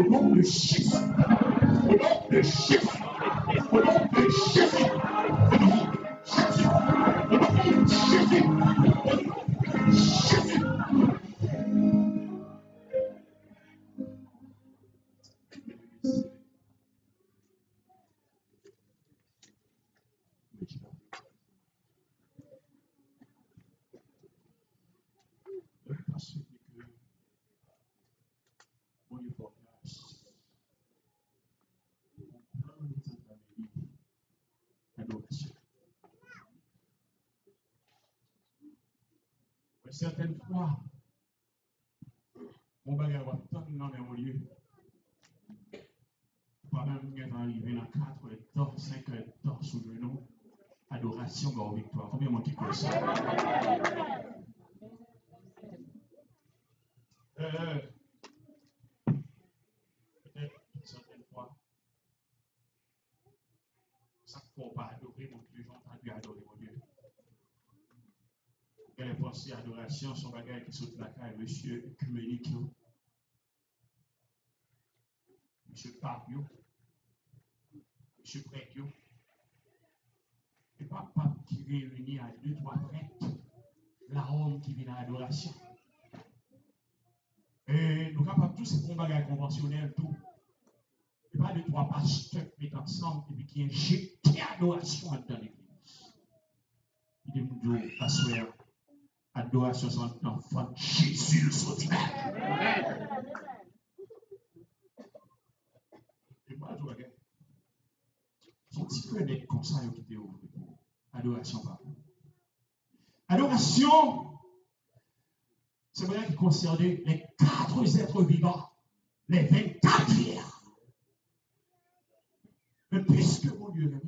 Au nom de Jésus. Au nom de Jésus. Au nom de Jésus. Au nom de Jésus. Au nom de Jésus. Au nom de Jésus. Certaines fois, mon bagage va tant dans mon lieu. Pas même arriver dans 4 heures, 5 heures sous le nom. Adoration, gloire, victoire. Combien mon qui peut ça? Peut-être certaines fois, ça ne faut pas adorer mon Dieu, j'entends Dieu adorer mon Dieu. Les pensées adoration sont bagages qui sautent la caille, monsieur œcuménique, monsieur Pabio, monsieur Prêtre, et pas pape qui réunit à 2-3 prêtres, la homme qui vient à l'adoration. Et nous capables tous ces bagages conventionnels, tout. Et pas 2-3 pasteurs qui mettent ensemble et puis qui injectent l'adoration dans l'église. Il dit, nous disons, asseoir. Adoration son enfant Jésus le Sauveur. Et moi, je regarde. Son petit peu d'être comme ça, il était ouvert. Adoration, pardon. Adoration, c'est vrai qui concernait les 4 êtres vivants, les 24 vierges. Mais puisque mon Dieu est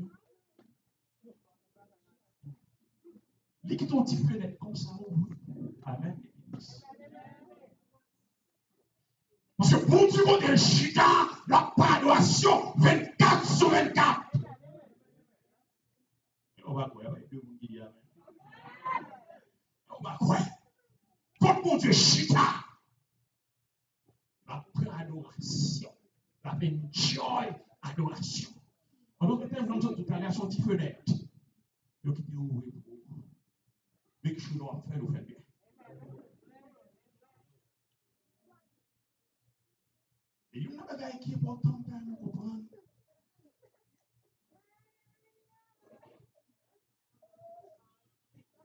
les qui t'ont dit que d'être comme ça, amen. Parce que pour Dieu, mon Dieu, Chita, la adoration 24 sur 24. Et on va quoi avec deux monde qui disent amen. On va quoi? Comme mon Dieu, Chita, la adoration, la joy adoration. En d'autres termes, nous tout à l'heure, son petit fenêtre. Donc, il dit, oui, mais que je dois faire, nous faire bien. Et il y a une bagaille qui est importante à nous comprendre.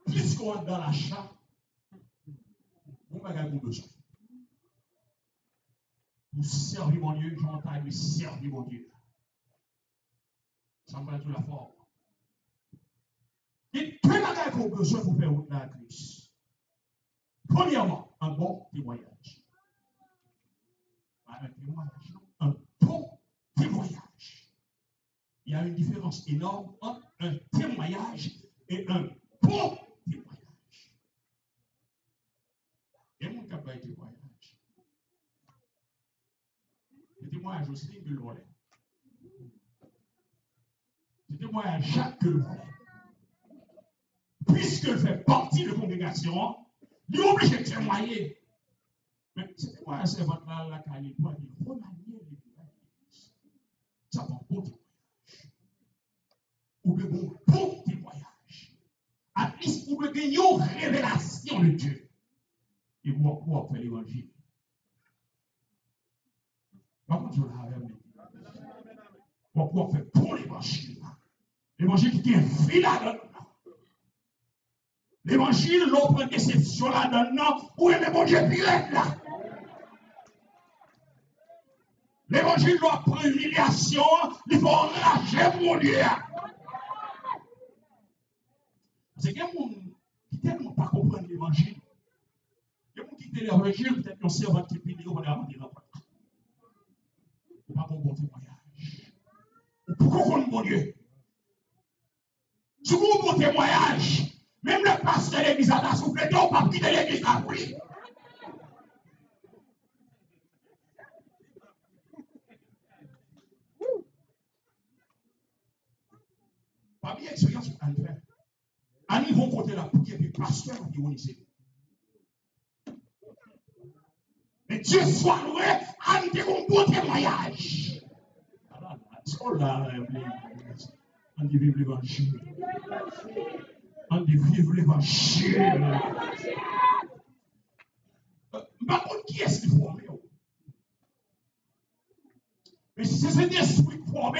Puisqu'on est dans l'achat, on va gagner besoin. Pour servir mon Dieu, j'entends lui servir mon Dieu. Ça me va tout la forme. Et deux bagages qu'on a besoin pour faire route la Christ. Premièrement, un bon témoignage. Pas un témoignage, non. Un bon témoignage. Il y a une différence énorme entre un témoignage et un bon témoignage. Il y a mon capable de témoignage. Le témoignage aussi que le volet. Le témoignage Jacques que le volet. Puisqu'il fait partie de la congrégation, il est obligé de témoigner. Mais ce témoignage, c'est votre la qualité pour remanier l'église. Ça va un bon témoignage. Ou de bon témoignage. À least, vous pouvez gagner une révélation de Dieu. Et vous pouvez faire l'évangile. Par contre, je l'avais dit. Vous pouvez faire pour l'évangile. L'évangile qui est fait là-dedans. L'évangile, l'on prend déception là-dedans. Où est le bon Dieu pirate là? L'évangile doit prendre humiliation. Il faut enrager mon Dieu. C'est qu'il y a des gens qui ne tellement pas comprendre l'évangile. Il y a des gens qui quittent l'évangile, peut-être qu'on sait avant qu'ils finissent, on va dire la porte. Il n'y a pas de bon témoignage. Pourquoi on mon Dieu? Si vous avez un bon témoignage, même le pasteur de l'église a soufflé, on ne va pas quitter l'église à oui. Pas bien expérience à le faire. À niveau côté la prière, puis pasteur a ironisé. Mais Dieu soit loué, à nous un bon témoignage. Oh là, on dit vive l'évangile. On dit vive l'évangile. Par contre, qui est-ce qui forme? Mais si c'est cet esprit qui forme,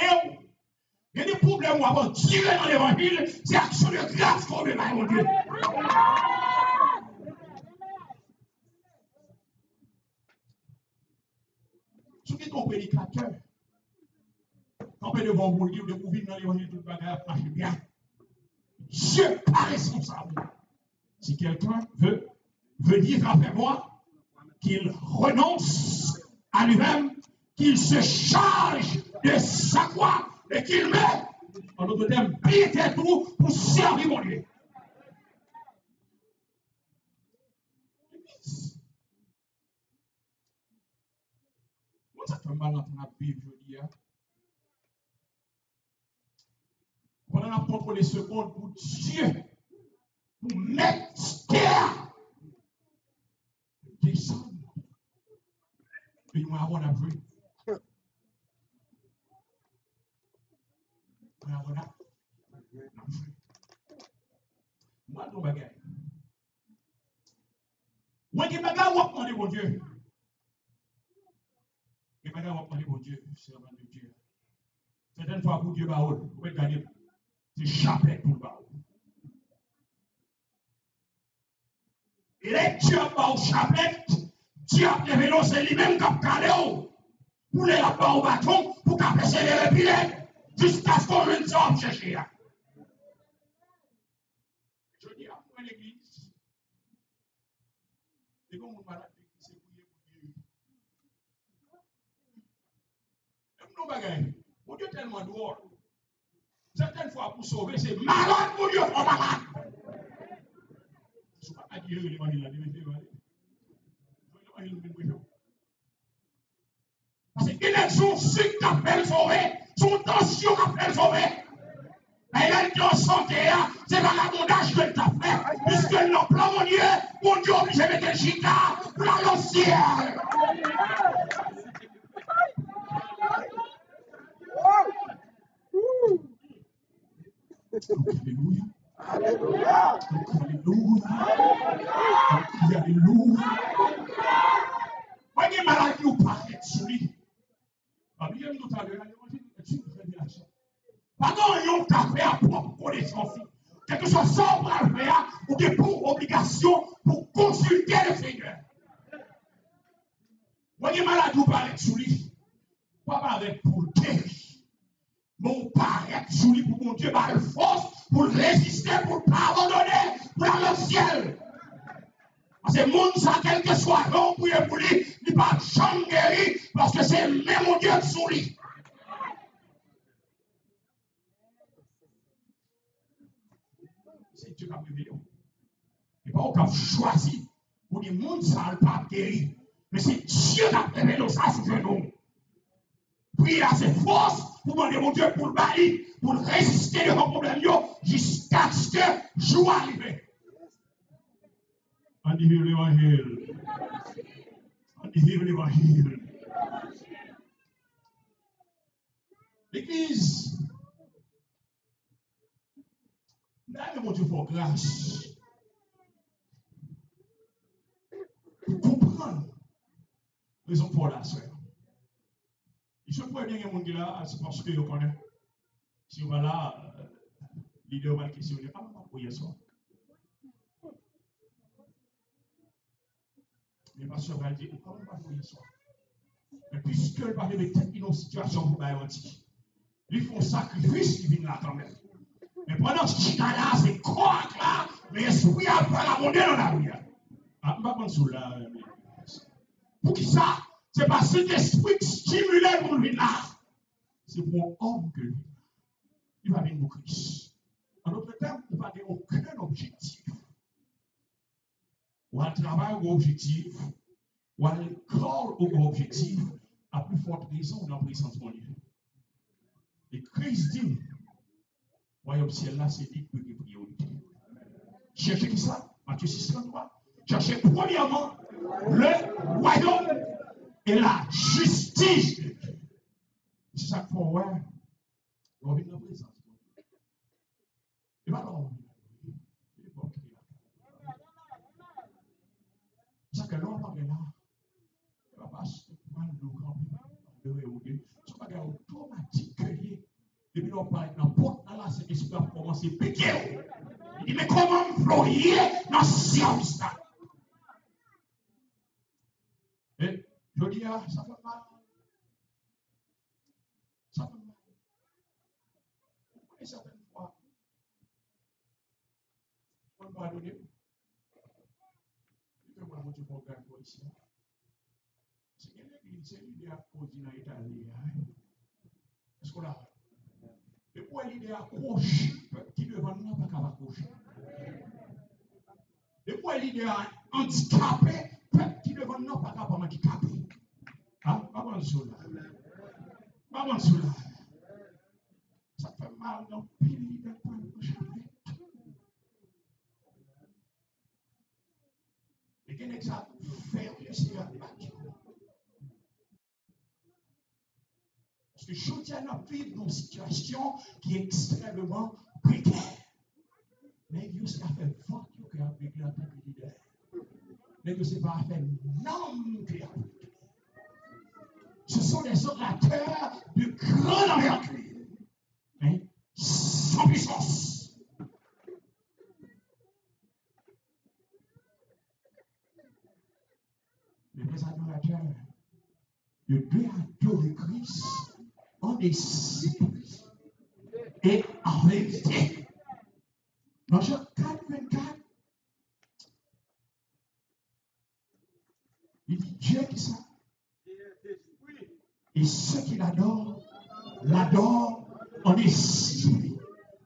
il y a des problèmes où avant de tirer dans l'évangile, c'est action de grâce qu'on met là, mon Dieu. Si tu es ton prédicateur, quand tu es devant mon livre, de vous dans l'évangile, tout le bagage marche bien. Je ne suis pas responsable. Si quelqu'un veut venir après moi, qu'il renonce à lui-même, qu'il se charge de sa croix et qu'il met, en d'autres termes, plie tout pour servir mon Dieu. Moi, ça fait mal dans la Bible, je dis. Pendant la contre les secondes pour Dieu, pour mettre terre, descendre. Et nous avons la vie. Nous avons la vie. Moi, nous bagaille. Moi, je bagaille, on va demander mon Dieu. Je bagaille, on va demander mon Dieu, servant de Dieu. Certaines fois, pour Dieu, vous pouvez gagner. C'est chapelet pour le baou. Et les Dieu a au chapelet, Dieu a levé l'eau, c'est lui-même qui a calé pour les là-bas au bâton, pour qu'à passer les repilets, jusqu'à ce qu'on vienne s'en chercher. Je dis à moi l'église, et comme on malade, c'est bouillé pour Dieu. Même nos bagailles, mon Dieu tellement drôle. Certaines fois, pour sauver, c'est malade, mon Dieu, on malade. Je ne peux pas dire l'évangile là, parce qu'il est son sucre qu'appelle sauver, son tension qu'appelle sauver. Et là, qui en santé, c'est vagabondage que tu as fait, puisque le plan, mon Dieu, obligé de mettre le chita pour aller au ciel. Alléluia. Alléluia. Alléluia. Alléluia. Voyez maladie ou pas être souris. Bien tout à l'heure, c'est une révélation. Pardon, on t'a fait à propre connaissance. Quelque chose sans bras faire, ou bien pour obligation, pour consulter le Seigneur. Voyez maladie ou pas être souris. Pas avec pour le guérir. Mon paraît sous lui pour mon Dieu par le force, pour résister, pour ne pas abandonner, pour aller au ciel. Parce que le monde, ça, quel que soit, non, pour lui, il ne va jamais guérir, parce que c'est même mon Dieu sous lui. C'est Dieu qui a révélé. Et pas qu'on a choisi pour dire, monde, ça, ne pas guérir. Mais c'est Dieu qui a révélé ça sous nous. Priez à ses forces pour demander mon Dieu pour le balayer, pour résister devant le problème jusqu'à ce que jour arrive. On dit vive l'évangile. On dit vive l'évangile. L'église, d'ailleurs, mon Dieu, pour grâce, pour comprendre les enfants là, soeur. Je pourrais bien que mon gars là, c'est parce que je connais. Si on va là, l'idée va questionner. Ah, on va prier ça. Mais ma soeur va dire, comment on va prier ça? Mais puisque elle va mettre tête dans une situation pour la antique, ils font sacrifice qui vient là quand même. Mais pendant ce temps-là, c'est quoi là? Mais l'esprit a vagabondé dans la vie. Ah, on va prendre sous là. Pour qui ça? C'est parce que l'esprit stimulé pour lui là. C'est pour un homme que il va venir au Christ. En d'autres termes, il va avoir aucun objectif. Ou un travail ou objectif, ou un corps ou objectif, à plus forte raison dans la présence de Dieu. Et Christ dit, royaume ciel là, c'est dit que priorité. Cherchez qui ça? Matthieu 6, 33. Cherchez premièrement le royaume et la justice de Dieu. C'est ça qu'il faut voir On vient dans la présence. Et pas dans il est bon qu'il est là. Ça que l'on va là. Il va pas se prendre le grand de réouder. Ce n'est pas automatique que lié. Et puis on parle dans la porte, là, c'est l'esprit a commencé à piquer. Il dit, mais comment employer dans science là? Et je dis, ah, ça fait mal. Ça fait mal. Et certaines fois, on ne va pas donner. Et que moi, je vais regarder ici. C'est que l'église, c'est l'idée à cause dans l'Italie. Est-ce qu'on l'a? Et pour l'idée à accrocher, qui devant nous, pas qu'à accrocher. Et pour l'idée à handicapé, qui devant nous, pas qu'à handicapé. Ah, pas bon cela. Pas bon cela. Ça fait mal dans le pays de point de jamais. Et quel est ça faire réussir à battre? Parce que je tiens à vivre dans une situation qui est extrêmement précaire. Mais jusqu'à faire fort que avec la leader. Mais que ce n'est pas faire non que ce sont des orateurs de grande envergure, mais sans puissance. Les vrais adorateurs, ils doivent adorer Christ en esprit et en vérité. Dans Jean 4, 24, il dit Dieu qui ça. Et ceux qui l'adorent en esprit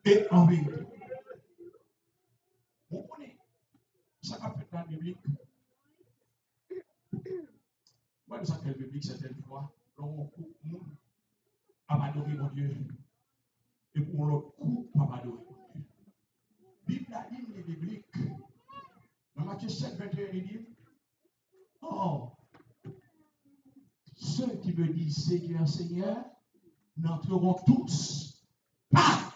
et en vérité. Vous connaissez, ça va faire dans la Bible. Moi, nous savons que la Bible, certaines fois, on coupe nous à adorer mon Dieu. Et pour l'autre coup, à adorer mon Dieu. Bible a dit, les bibliques, dans Matthieu 7, 21, il dit, oh, ceux qui me disent Seigneur, Seigneur, n'entreront tous pas.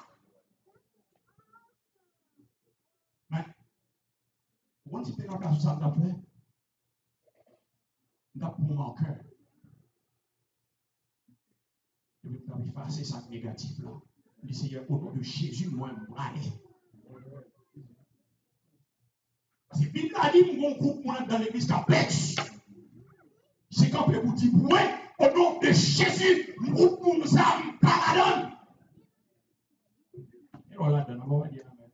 Mais, quand tu es dans la chose, ça fait, n'a pour mon cœur. Et puis, tu as effacé ça négatif là. Le Seigneur, au nom de Jésus, moi, je braille. Parce que la Bible a dit, mon groupe, moi, dans l'église, qui a pêche. C'est quand vous dites, ouais, au nom de Jésus, mon groupe, nous âmes, paradon. Et voilà, on va dire amen.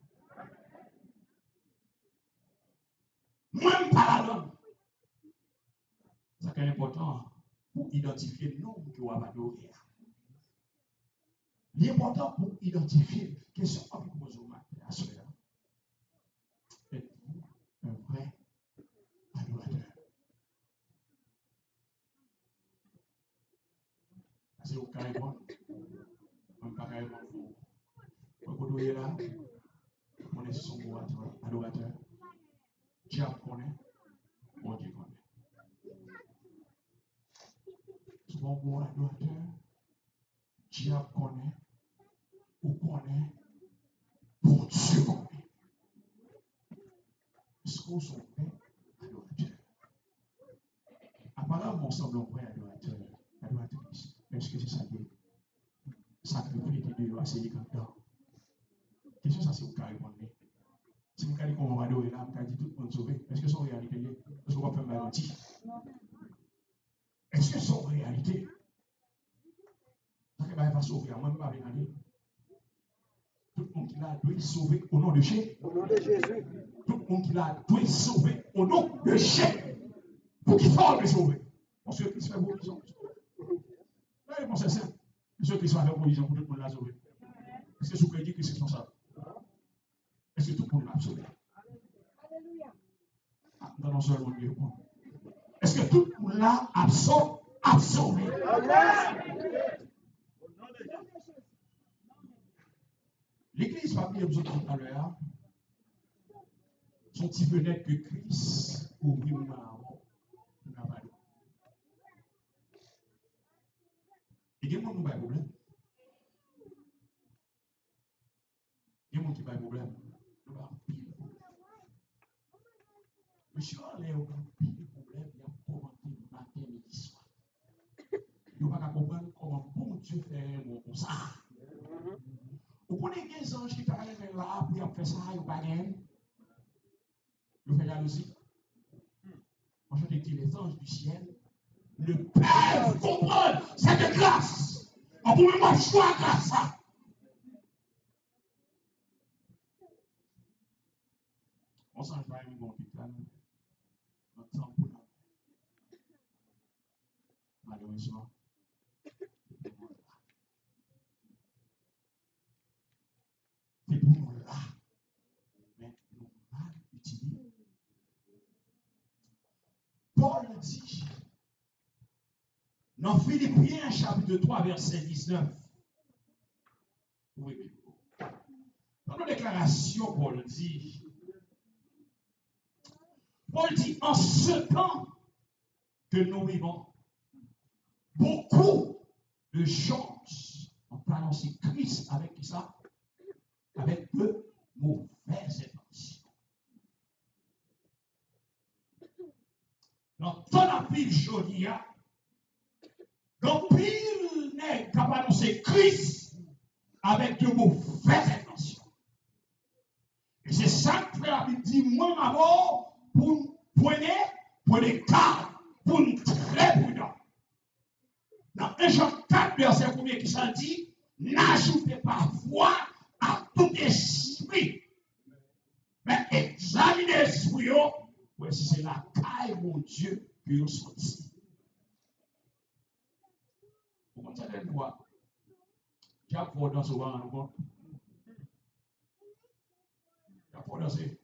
Moi, paradon. C'est important pour identifier le nom que vous avez adoré. L'important pour identifier qu'est-ce que vous posez au matin à cela. Êtes-vous un vrai adorateur? C'est au carrément. On ne peut pas carrément vous. Vous êtes là. On est son adorateur. Dieu connaît. Mon Dieu connaît. Son bon adorateur. Dieu connaît. Ou connaît. Bon Dieu connaît. Est-ce qu'on est un vrai adorateur? Apparemment, on semble un vrai adorateur. Adoratrice. Est-ce que c'est ça qui est sacrifié de Dieu à ces candidats? Question, ça c'est au cas répondre. Si vous avez dit qu'on va adorer là, vous avez dit tout le monde sauvé. Est-ce que c'est en réalité? Est-ce qu'on va faire mal mentir? Est-ce que c'est en réalité? Ça ne va pas sauver. Moi, je ne vais pas regarder. Tout le monde qui l'a doit sauver au nom de Jésus. Au nom de Jésus. Tout le monde qui l'a doit sauver au nom de Jésus. Pour qu'il soit sauvé. Parce que Christ fait provision. La réponse est simple. Monsieur Christ va faire provision pour tout le monde l'a sauvé. Est-ce que vous pouvez dire que c'est responsable? Est-ce que tout le monde l'a sauvé? Alléluia. Dans seul monde qui répond. Est-ce que tout le monde l'a absorbé? L'église va venir, vous autres tout à l'heure, son petit fenêtre que Christ ouvrit ou n'a pas d'eau. Et il y a un problème. qui pas de problème. Nous avons pile problème. Monsieur, on a pile problème, il y a commenté matin, midi, soir. Vous ne pouvez pas comprendre comment bon Dieu fait comme ça. Vous connaissez des anges qui parlent là, puis ils font ça, ils ne pas gagner. Ils font jalousie. Moi, je te dis, les anges du ciel ne peuvent comprendre cette grâce. On peut même choix grâce ça. On s'en va une bonne petite année. Notre temps pour nous. Malheureusement, c'est pour nous là. Mais nous mal utilisés. Paul dit, dans Philippiens chapitre 3, verset 19, oui, dans nos déclarations, Paul dit, en ce temps que nous vivons, beaucoup de choses ont annoncé Christ avec qui ça? Avec de mauvaises intentions. Dans ton appel Jodia, dans pile n'est qu'à annoncer Christ avec de mauvaises intentions. Et c'est ça que la Bible dit, moi, d'abord, pour prenez garde, pour nous très prudent. Dans 1 Jean 4, verset 1 qui s'en dit, n'ajoutez pas foi à tout esprit, mais examinez l'esprit, si c'est la caille, mon Dieu, que vous sortez. Vous comprenez quoi? J'ai pas dans ce moment, j'ai pas danser.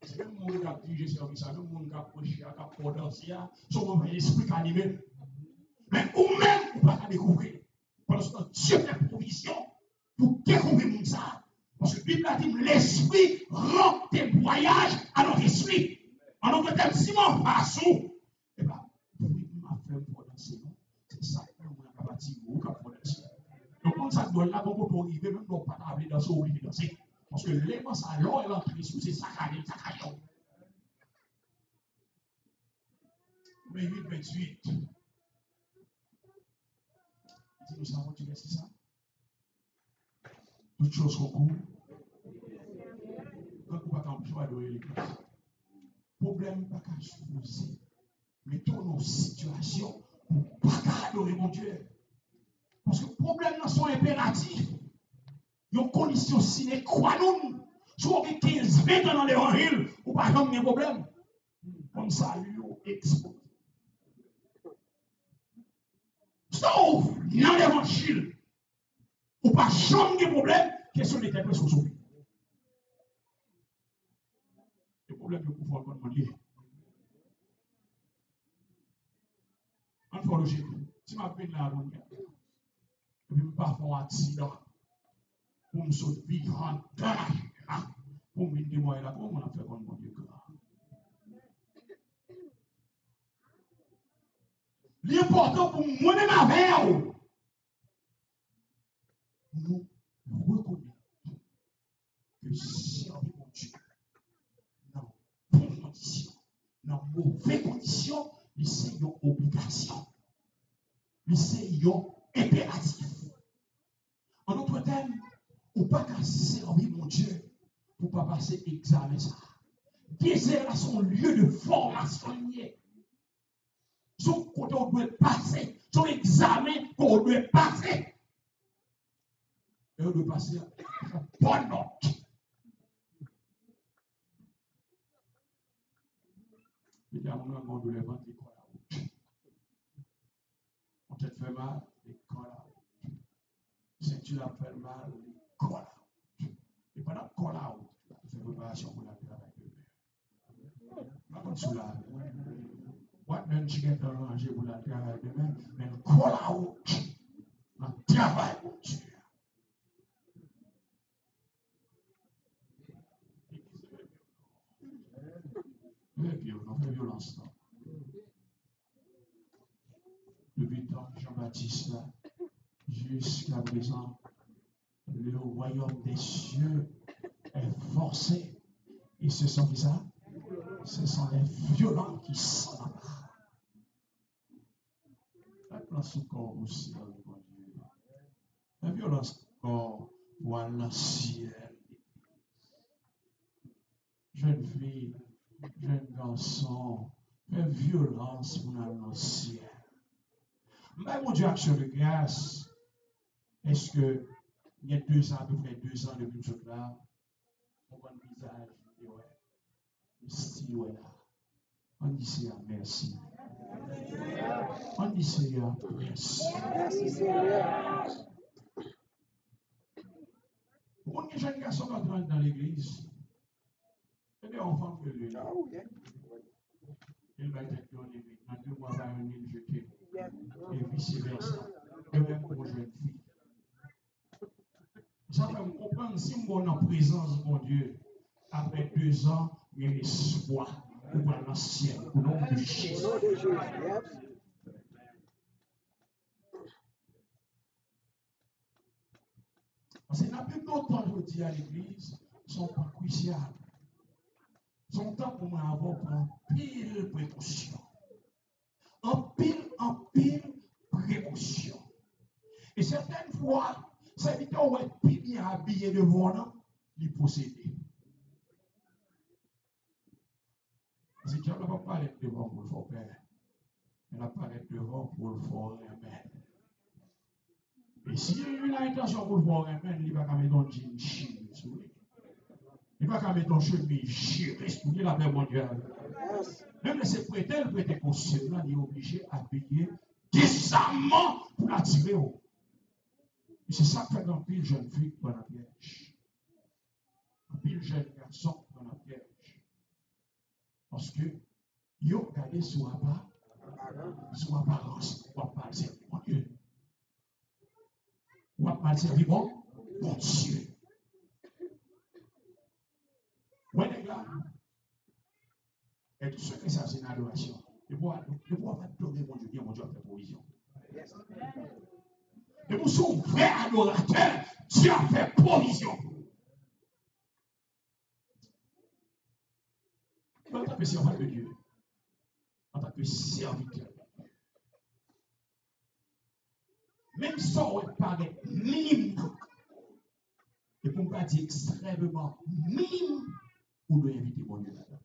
C'est même mon gars qui dirige service, c'est même mon gars qui prêche, qui a pas danser, c'est mon esprit qui anime. Mais vous-même, vous ne pouvez pas découvrir. Parce que Dieu fait provision pour découvrir ça. Parce que la Bible a dit l'esprit rend témoignage à notre esprit. En notre terme, si mon façon, eh bien, vous m'a fait pour danser. C'est ça que nous avons dit, vous avez pour danser. Donc, quand ça doit là, on peut arriver, même dans pas aller danser, on peut danser. Parce que l'élément, ça, l'or et l'entrée, c'est ça qui est. Mais 8, 28. Nous savons que c'est ça. Toutes choses concourent. Quand vous n'avez pas choix de l'église. Problème, pas qu'à se poser. Mettons nos situations pour pas qu'à adorer mon Dieu. Parce que les problèmes sont impératifs. Il y a une condition sine qua non. Si vous avez 15-20 ans dans l'évangile, vous n'avez pas de problème. Comme ça, lui, expose. Sauf dans l'évangile, ou pas jamais de problème, question de quelque chose. Le problème de pouvoir demander. En logique, si je viens là, je ne vais pas faire un accident pour me sauver en temps, pour me dire, moi, là, comment on a fait comme mon Dieu? L'important pour moi-même avec nous reconnaissons que servir mon Dieu dans bonnes conditions, dans mauvaises conditions, c'est une obligation, c'est une impératif. En d'autres termes, on ne peut pas servir mon Dieu pour ne pas passer examen ça. Désert à son lieu de formation. Son côté on doit passer, son examen qu'on doit passer. Et on doit passer à bonne note. Il y a un moment où le ventre est collé à la route. On te fait mal, il est collé à la route. Si tu l'as fait mal, il est collé à la route. Et pendant qu'on la route, tu fais préparation pour la travail de mer. Pas comme cela. What même tu viens d'arranger pour la travail de mer, mais collé à la route. Dans le travail pour Dieu. On fait violence. Depuis le temps de Jean-Baptiste, jusqu'à présent, Le royaume des cieux est forcé. Et ce sont qui ça? Ce sont les violents qui s'en emparent. La place au corps aussi, mon Dieu. La violence au corps pour aller dans le ciel. Jeune fille, jeune garçon, fait violence pour aller dans le ciel. Mais mon Dieu, action de grâce, est-ce que il y a 2 ans, à peu près 2 ans depuis ce là, mon bon visage, et ouais, le style ouais là. On dit Seigneur, merci. On dit Seigneur, merci. Merci Seigneur. Pour les jeunes garçons qui entrent dans l'église, c'est des enfants que lui. Ah oui. Il va être donné maintenant, 2 mois avant, il est jeté. Et vice-versa. Et même pour les jeunes filles. Ça fait me comprendre, si on est en présence, mon Dieu, après 2 ans, il y a l'espoir pour l'ancien, au nom de Jésus. Au nom de Jésus. Parce que la plupart temps, je dis à l'église, ne sont pas cruciales. Son temps pour moi avoir en pile précaution. En pile précaution. Et certaines fois, ça veut dire qu'on est plus bien habillé devant nous, les posséder. Parce que Dieu ne va pas parler devant pour le faire père. Il va parler devant pour le faire remettre. Et si il a l'intention pour le faire remettre, il va pas mettre un jean chine sur lui. Il va pas mettre un chemise chirée pour lui, la paix mondiale. Même si c'est prêter, le prêter conscient, il est obligé d'habiller décemment pour l'attirer. Et c'est ça que fait dans pile jeune fille dans la piège. Un pile jeune garçon dans la piège. Parce que, ils ont regardé sur apparence, ou à mal servir mon Dieu. Ou à mal servir mon Dieu. Ouais, les gars. Et tout ce que ça, c'est une adoration. Ne pouvoir pas adorer mon Dieu, bien mon Dieu a fait provision. Et vous sommes vrais adorateurs, Dieu a fait provision. En tant que serviteur de Dieu, en tant que serviteur de Dieu, même si on paraît minime, et pour ne pas dire extrêmement minime, vous devez inviter mon Dieu là-dedans.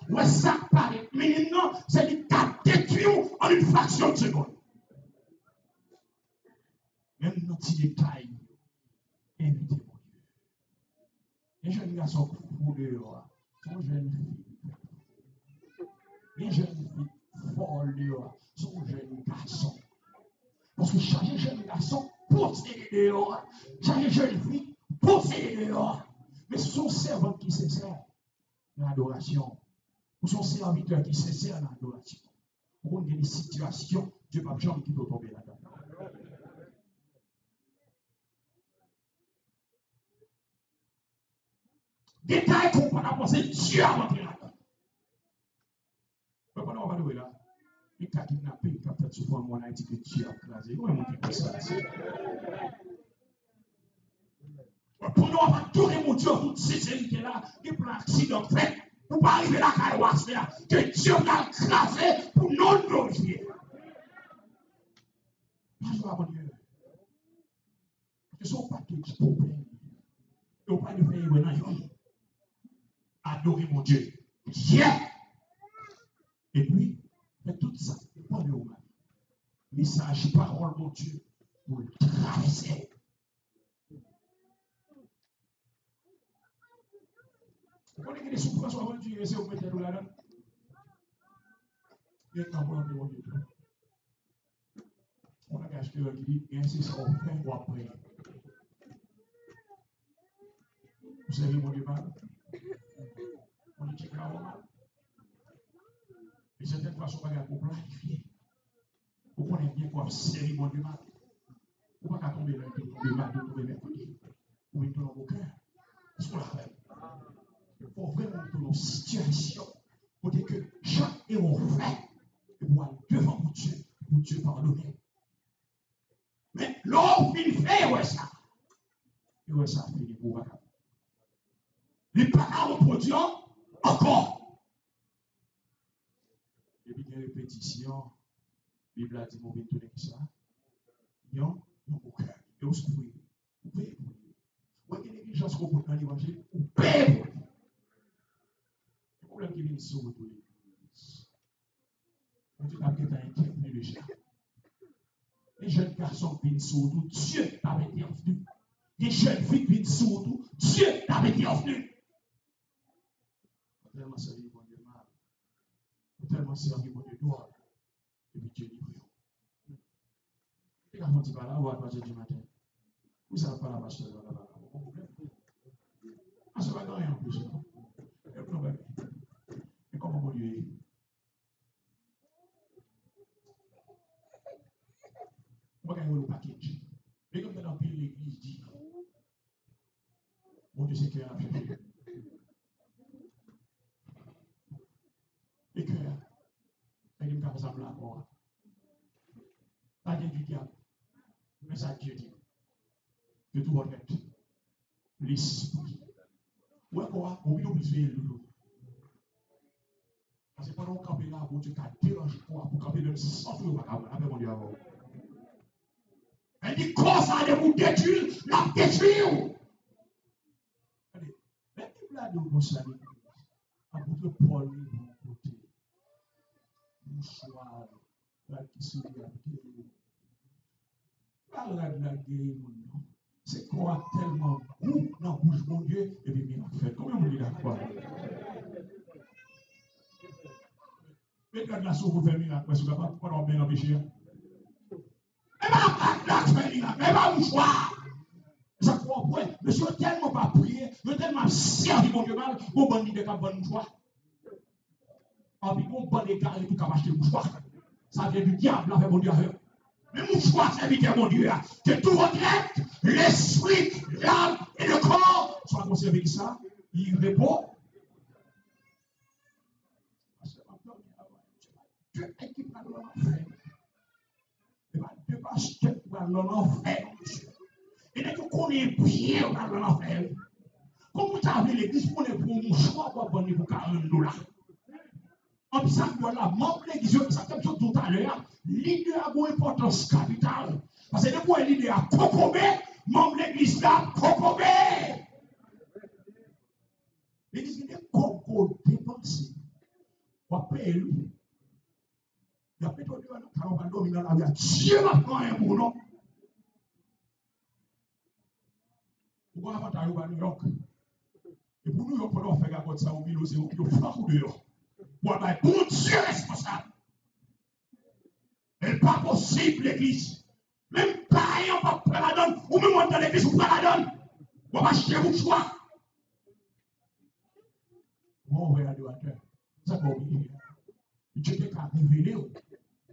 Ouais, ça paraît minime, non, c'est du cas détruit en une fraction de seconde. Même dans petit détail, invitez mon Dieu. Les jeunes garçons fous dehors, sont jeunes filles. Les jeunes filles folles dehors, sont jeunes garçons. Parce que chaque jeune garçon possède dehors, chaque jeune fille possède dehors. Mais ce sont servantes qui se servent dans l'adoration. Ou son serviteur qui se sert dans l'adoration. Pour qu'il y ait des situations, Dieu ne va jamais qui peut tomber là-dedans. Détail qu'on va penser, Dieu a rentré là-dedans. Mais pendant qu'on va louer là, il a kidnappé, il a fait souvent mon Haïti que Dieu a écrasé. Où est mon petit ça? Pendant qu'on va tourner mon Dieu, toute sincérité là, il prend accident fait. Pour ne pas arriver à la carouasse là, que Dieu l'a écrasé pour non dossier. Pas mon Dieu. Ce sont pas des problèmes. Et on va le faire maintenant. Adorer mon Dieu. Yeah. Et puis, fait tout ça. Pas de mal. Message, parole, mon Dieu, pour le traverser. Vous connaissez que les souffrances avant de Dieu, c'est au mettre là-dedans. Il y a un temps pour mon Dieu. On a caché que qui dit, bien c'est ça, on fait ou après. Vous savez, mon Dieu, on dit qu'il y a un mal. Et certaines façons, on va pour planifier. Vous connaissez bien quoi, série, mon Dieu, vous ne pouvez pas tomber là, tomber mal, tomber mercredi. Ou une dans vos cœurs. C'est ce qu'on a fait. Il faut vraiment être dans une situation pour dire que chaque héros fait et pour aller devant mon Dieu, pour Dieu pardonner. Mais l'homme qui fait, ouais ça. Et ouais ça, fini pour vous. Les parents reproduisent encore. Et puis, il y a une répétition. La Bible a dit, mon bien tourner qui ça. Yon, au cœur. Et où souffrir. Vous payez pour lui. Ou il y a une négligence qu'on peut dans l'évangile. Vous payez pour lui. Le problème qui vient sur vous, l'église. On dit, la quête a inquiété le chien. Les jeunes garçons qui viennent sur tout, Dieu t'avait bienvenu. Les jeunes filles qui viennent sur tout, Dieu t'avait bienvenu. Tellement servi mon Dieu mal. Tellement servi mon Dieu droit. Et puis Dieu livre. Et quand on dit pas là, ou à 3h du matin, vous savez pas la pasteur là-bas. Pas de problème. Ah, ça va gagner en plus. Mais comment mon Dieu est? On va gagner le package. Mais comme dans l'église dit, mon Dieu, c'est clair à chercher. Et que, il me fait ça là, moi. Pas du diable. Mais ça, Dieu dit. Que tout honnête. L'esprit. Ouais, quoi? On vient plus de l'eau. Parce que pendant qu'on campe là, bon Dieu, t'as dérangé quoi? Pour camper même sans feu, on va camper. Après, mon Dieu, avant. Elle dit, quand ça allait vous détruire, la détruire. Allez, la Bible a dit, bon, ça l'église. Apôtre Paul, de mon côté. Mouchoir, la qui se dit, pas la guerre, mon nom. C'est quoi tellement goût dans la bouche, mon Dieu, et puis il a fait. Combien vous dites d'accord? Mais quand la soupe vous fait miracle, parce que vous ne pouvez pas bien empêcher. Et bien, la fait miracle, et bien, mouchoir. Ça croit, ouais, monsieur, tellement pas prié, je tellement servi mon Dieu mal, mon bon idée qu'un bon mouchoir. En puis, mon bon écart, et tout qu'à acheter mouchoir. Ça vient du diable, avec mon Dieu. Mais mouchoir, serviteur mon Dieu, que tout votre être, l'esprit, l'âme et le corps soient conservés qui ça, il répond. Dieu équipe à l'enfer. Et bien, Dieu va acheter à l'enfer, monsieur. Et dès que vous connaissez bien à l'enfer, comme vous avez l'église, vous connaissez pour mouchoir, pour abonner pour $40. En plus, ça, voilà, membre de l'église, ça comme tout à l'heure, l'idée a une importance capitale. Parce que depuis l'idée a cocobé, membre de l'église là, cocobé. L'église est coco dépensé. On va payer lui. Il y a peut-être un on va dominer la vie. Dieu va prendre un mot, non? Pourquoi on va à New York? Et pour New York, on va faire ça au milieu, c'est au milieu, frappe ou dehors. Pour avoir bon Dieu responsable. Et pas possible, l'église. Même pas, on va pas la donne. Ou même dans l'église, on pas la donne. On va acheter mon choix. Mon vrai adorateur, ça va oublier. Dieu t'a révélé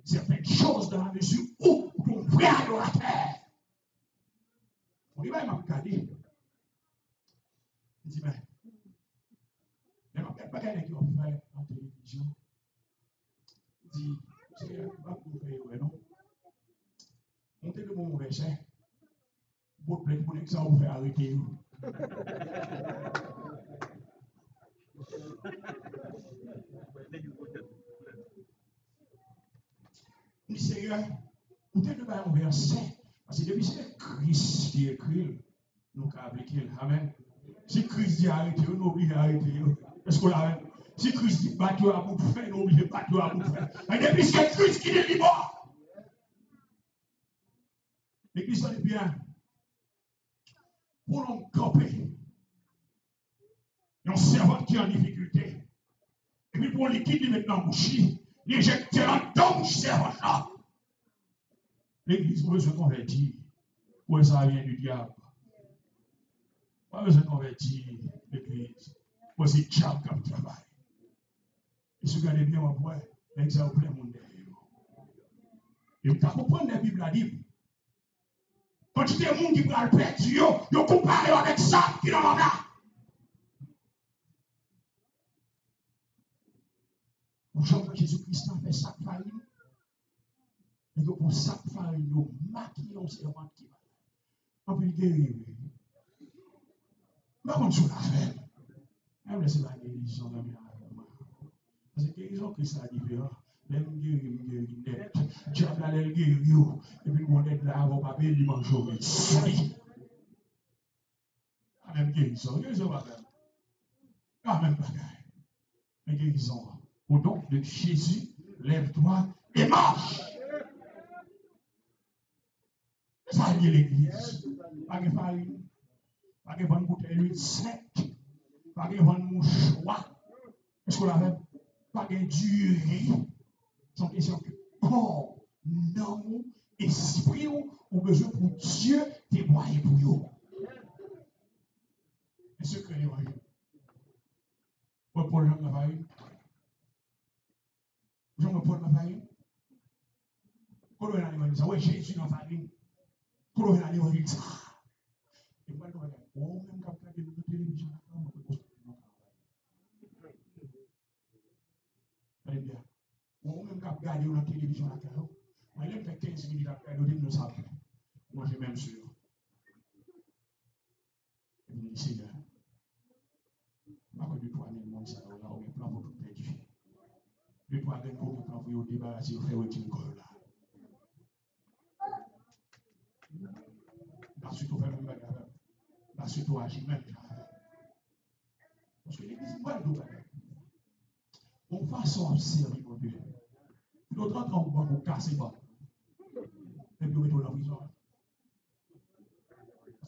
certaines choses dans la mesure où ton vrai adorateur. On dit, m'a regardé. Il dit, mais il m'a pas regardé qui ont fait en télévision. Il dit, c'est pas pour faire, non? Montez le bon verset. Votre plainte pour que ça vous fait arrêter. Mais sérieux, vous êtes devant un verset. Parce que depuis c'est Christ qui écrit, nous avons appliqué. Amen. Si Christ dit arrêter, nous oublions d'arrêter. Est-ce qu'on l'a? Si Christ dit battre à bout de fer, nous oublions de battre à bout de fer. Mais depuis c'est Christ qui est libre. L'église est bien. Pour nous camper. Un servant qui est en difficulté. Et puis pour l'équipe, il met dans la bouche, il éjecte dans la bouche servant. L'église, vous besoin de convertir. Oui, ça vient du diable. Pas besoin de convertir l'église. Oui, c'est diable qui travaille. Et si vous regardez bien, vous voyez, l'exemple plein monde derrière. Et vous comprenez la Bible à dire. Quand tu es un monde qui prend le père, vous comparez avec ça qui n'en a. Jean Jésus-Christ a fait ça failli. Et que pour ça, farine, nous maquillons ces serpent qui va. On peut guérir. Mais on joue la fête. Même laissez la guérison dans la parce que guérison Christ a différent. Même guérir net. Diable a l'air guérir. Et puis on est là, on va payer le manger. Même guérison. Guérison va faire. Quand même bagaille. Mais guérison. Au nom de Jésus, lève-toi et marche. Ça y est l'église. Pas de farine. Pas de bonne bouteille d'huile sec. Pas de bonne mouchoir. Est-ce qu'on l'avait? Pas de durée. C'est question que corps, nom, esprit ont besoin pour Dieu témoigner pour eux. Et ce que les voyons. Pour Paul, j'en ai farine. J'en ai Paul, ma farine. Quand on a les ça, ouais, Jésus dans la farine. Quand on a les ça. Et moi, je regarde, oh, même quand on a la télévision, on peut poser mon travail. Allez bien. Oh, même quand on regarde la télévision, on a fait 15 minutes après, on ne sait pas. Moi, j'ai même sûr. Et vous me dites, Seigneur, pas que de toi, mais le monde, ça, là, on est plan pour tout perdu. De toi, on est plan pour vous débarrasser, vous faire retirer le corps là. Parce que tu fais même bagarre. Parce que tu agis même. Parce que l'église est pas de bagarre. On façon de servir mon Dieu. L'autre entre en banc pour casser pas. Et puis on met dans la prison.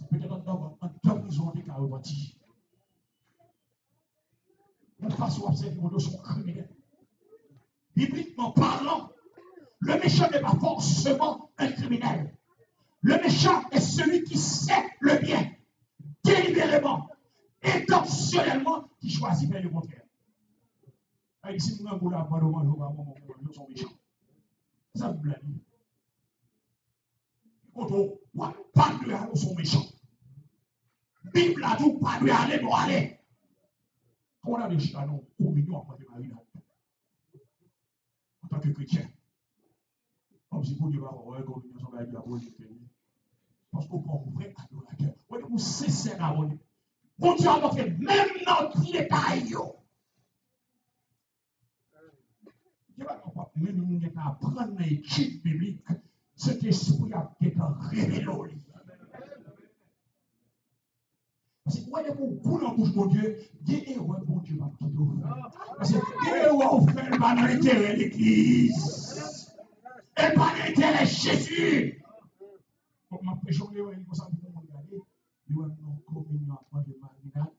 Peut-être en prison, on est carrément bâti. On façon de servir mon Dieu sont criminels. Bibliquement parlant, le méchant n'est pas forcément un criminel. Le méchant est celui qui sait le bien, délibérément, intentionnellement, qui choisit de faire le contraire. Si nous avons un peu de nous sommes méchants. Ça vous l'a dit. Quand on parle de nous sommes méchants. Bible a tout, pas de aller, bon aller. Quand on a des chicanos, communion après de Marie en tant que chrétien. Comme si vous dites, ouais, communion, ça va être diabolique. Parce qu'on prend vrai adorateur. Vous cessez d'adorer. Bon Dieu a montré même dans les détails. Même nous n'avons pas apprendre l'étude biblique. Cet esprit a été révélé. Parce que quand vous coulez en bouche, mon Dieu, dites, ouais, bon Dieu, ma petite ouvre. Parce que, on fait pas dans l'intérêt de l'église. Et pas dans l'intérêt de Jésus. Comme ma péchon, il y a une chose pour me regarder. Il y a une communion après de marinade.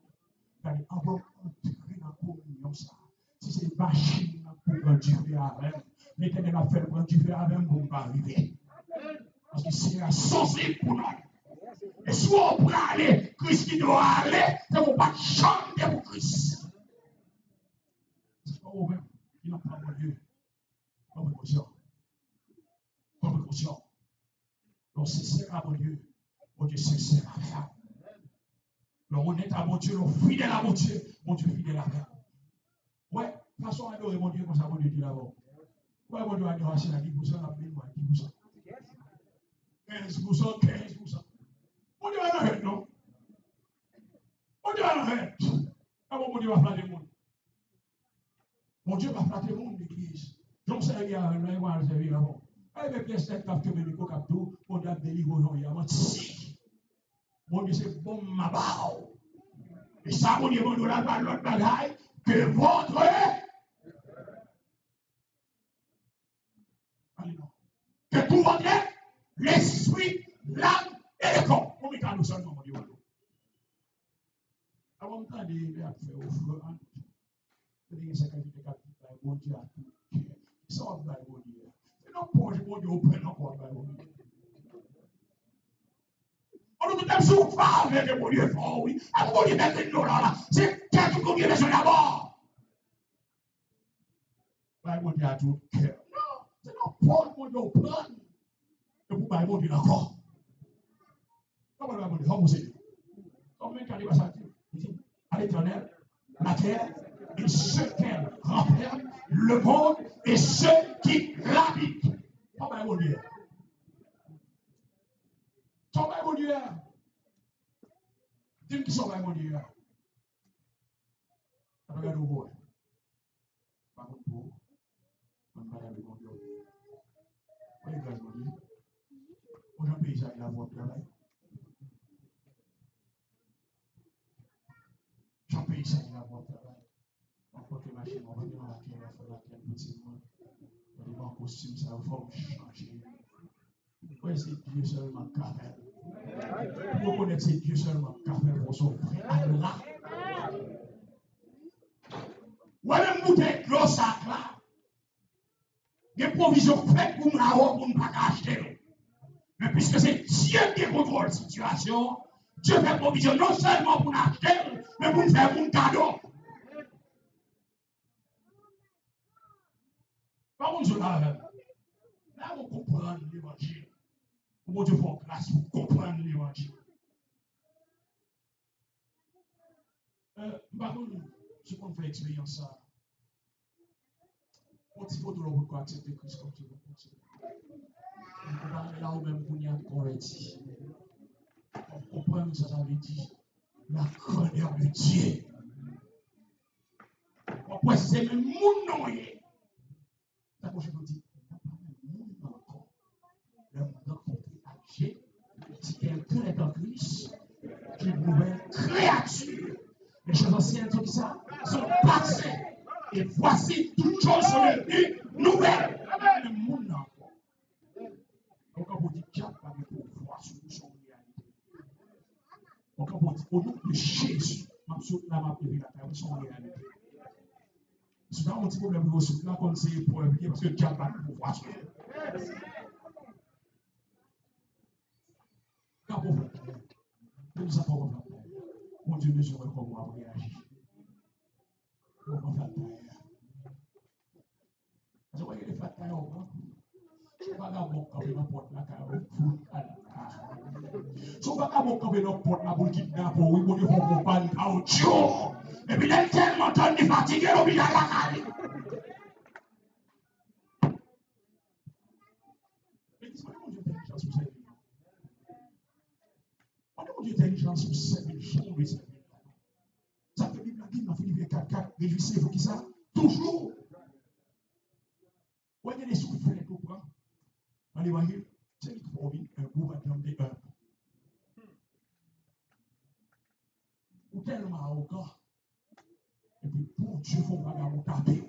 Car avant d'entrer dans la communion, ça. Si c'est une machine pour prendre du feu avec, l'Éternel a fait prendre du feu avec pour ne pas arriver. Parce que c'est sensible pour nous. Et soit on peut aller, Christ qui doit aller, c'est pour pas chanter pour Christ. C'est pas vous-même qui n'a pas mon Dieu. Pas précaution. Pas précaution. Donc c'est ça, mon Dieu. Mon Dieu, c'est ça. Donc on est à mon Dieu, on fidèle à mon Dieu fidèle à moi. Ouais, façon à adorer mon Dieu comme ça, mon Dieu dit là-bas. Ouais, mon Dieu a adoration à 10%, la paix, 10%. 15%, 15%. Mon Dieu va l'arrêter, non? Mon Dieu va l'arrêter. Comment mon Dieu va flatter le monde? Mon Dieu va flatter le monde, l'église. Donc, ça y est, on va servir avant. Avec les steaks, tu as fait le captou, mon Dieu a délivré aux gens, il y a menti. Mon Dieu, c'est bon, ma barre. Et ça, mon Dieu, mon Dieu, la balle, l'autre bagaille, que votre. Allez, non. Que tout votre, l'esprit, l'âme et le corps. On met à nous seulement, mon Dieu. Avant de faire au feu, c'est ça qui est captif, mon Dieu, à tout. Ça va faire, mon Dieu. C'est non, pour mon Dieu, au prénom, quoi, mon Dieu. On nous dit, sous femme, mais mon Dieu, fort, oui. Ah, mon Dieu, mais nous, là, c'est quelque chose qui est besoin d'abord. Mon Dieu, à tout cœur. Non, c'est non, pour mon Dieu, au plan. Et vous, mon Dieu, d'accord. Comment mon Dieu, comment vous êtes? Combien de temps ça dit à l'Éternel, la terre et ce qu'elle renferme, le monde et ceux qui l'habitent. Pas mon Dieu. Son bail mon Dieu. Dis-moi qui son bail mon Dieu. Regarde au bois. Par contre, pour. On va aller mon Dieu. Oui, grâce mon Dieu. Aujourd'hui, j'ai la voix de travail. Jean pays ça il a bon travail. On porte les machines, on va bien laquelle, on va faire laquelle petit monde. On dit bon costume, ça va faut changer. Oui, c'est Dieu seulement qui a fait. Vous connaissez c'est Dieu seulement qui a fait pour son frère Allah. Ouais, même bouteille de l'eau sac là. Des provisions faites pour nous ne pas acheter. Mais puisque c'est Dieu qui contrôle la situation, Dieu fait provision non seulement pour nous acheter, mais pour nous faire un cadeau. Par contre, là, on comprend l'évangile. Bon Dieu, pour grâce pour comprendre l'évangile. Par contre, je peux faire expérience ça. On dit faut toujours pourquoi accepter Christ comme Sauveur personnel. Là où même qu'on y a converti. On comprend ce que ça veut dire. La grandeur de Dieu. On peut c'est le monde non. D'abord, je vous dis, encore. Le monde rencontré à Dieu. Si quelqu'un est en Christ, c'est une nouvelle créature. Les choses anciennes sont ça, sont passées. Et voici toutes choses sont devenues nouvelles. Le monde encore. Donc, quand vous dites qu'il n'y a pas de pouvoir sur son réalité. Donc, quand vous dites au nom de Jésus, la map de la son réalité. C'est pas un petit problème de ressources là qu'on sait pour oublier parce que Dieu n'a pas de pouvoir sur elle. Quand vous faites, vous ne savez pas comment faire. Mon Dieu ne saurait comment réagir. Comment faire taille. Vous voyez les flat taille au bras. Je ne sais pas comment camper dans la porte là, car vous à la je ne sais pas comment camper dans la porte là pour le kidnapper pour oui, pour le faire pour pas le caoutchouc. Et puis, il est tellement tendu fatigué, il est à la caille. Mais dis-moi, mon Dieu, intelligence pour servir. Mon Dieu, intelligence pour servir. Chambre de servir. Ça fait Bible dit dans Philippiens 4:4, réjouissez-vous qui ça? Toujours. Où il y a des souffrances qu'on prend dans l'évangile, c'est qu'il faut un gouvernement de un. Ou tellement arrogant. Et puis, pour Dieu, il faut pas vous taper.